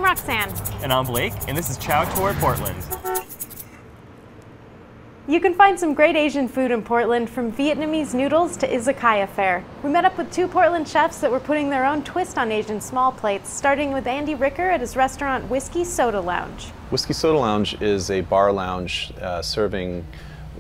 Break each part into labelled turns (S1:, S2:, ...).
S1: I'm Roxanne.
S2: And I'm Blake, and this is CHOW Tour Portland.
S1: You can find some great Asian food in Portland, from Vietnamese noodles to izakaya fare. We met up with two Portland chefs that were putting their own twist on Asian small plates, starting with Andy Ricker at his restaurant Whiskey Soda Lounge.
S3: Whiskey Soda Lounge is a bar lounge serving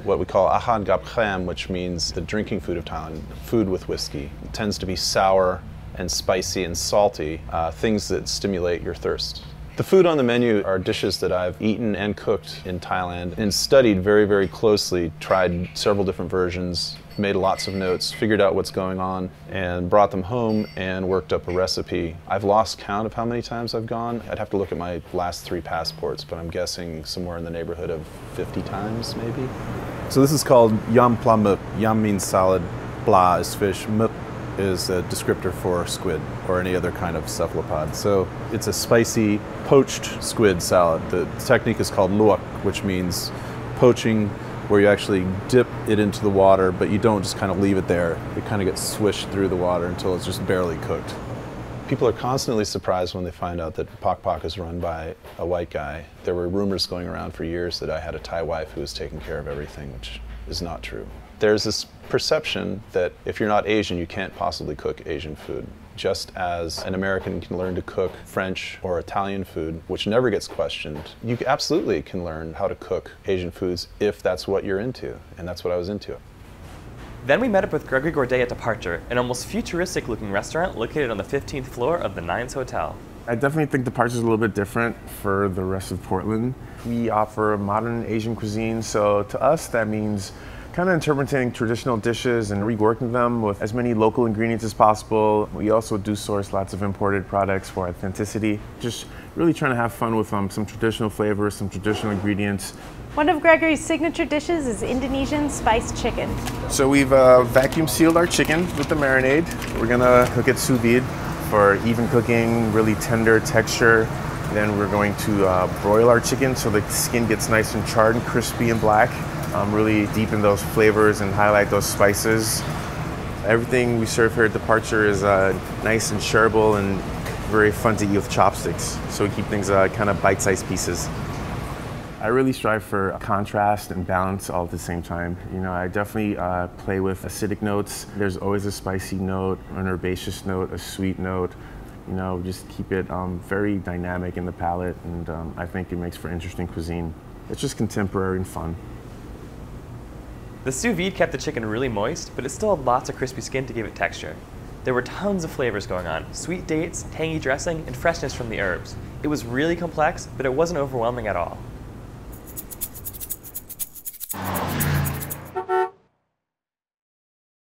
S3: what we call ahan gap kham, which means the drinking food of Thailand, food with whiskey. It tends to be sour and spicy and salty, things that stimulate your thirst. The food on the menu are dishes that I've eaten and cooked in Thailand and studied very, very closely, tried several different versions, made lots of notes, figured out what's going on, and brought them home and worked up a recipe. I've lost count of how many times I've gone. I'd have to look at my last 3 passports, but I'm guessing somewhere in the neighborhood of 50 times, maybe. So this is called yam pla muk. Yam means salad, pla is fish, muk is a descriptor for squid or any other kind of cephalopod. So it's a spicy poached squid salad. The technique is called luak, which means poaching, where you actually dip it into the water, but you don't just kind of leave it there. It kind of gets swished through the water until it's just barely cooked. People are constantly surprised when they find out that Pok Pok is run by a white guy. There were rumors going around for years that I had a Thai wife who was taking care of everything, which is not true. There's this perception that if you're not Asian, you can't possibly cook Asian food. Just as an American can learn to cook French or Italian food, which never gets questioned, you absolutely can learn how to cook Asian foods if that's what you're into, and that's what I was into.
S2: Then we met up with Gregory Gourdet at Departure, an almost futuristic looking restaurant located on the 15th floor of the Nines Hotel.
S4: I definitely think Departure is a little bit different for the rest of Portland. We offer modern Asian cuisine, so to us that means kind of interpreting traditional dishes and reworking them with as many local ingredients as possible. We also do source lots of imported products for authenticity. Just really trying to have fun with some traditional flavors, some traditional ingredients.
S1: One of Gregory's signature dishes is Indonesian spiced chicken.
S4: So we've vacuum sealed our chicken with the marinade. We're gonna cook it sous vide for even cooking, really tender texture. Then we're going to broil our chicken so the skin gets nice and charred and crispy and black. Really deepen those flavors and highlight those spices. Everything we serve here at Departure is nice and shareable and very fun to eat with chopsticks. So we keep things kind of bite-sized pieces. I really strive for contrast and balance all at the same time. You know, I definitely play with acidic notes. There's always a spicy note, an herbaceous note, a sweet note. You know, just keep it very dynamic in the palate, and I think it makes for interesting cuisine. It's just contemporary and fun.
S2: The sous vide kept the chicken really moist, but it still had lots of crispy skin to give it texture. There were tons of flavors going on: sweet dates, tangy dressing, and freshness from the herbs. It was really complex, but it wasn't overwhelming at all.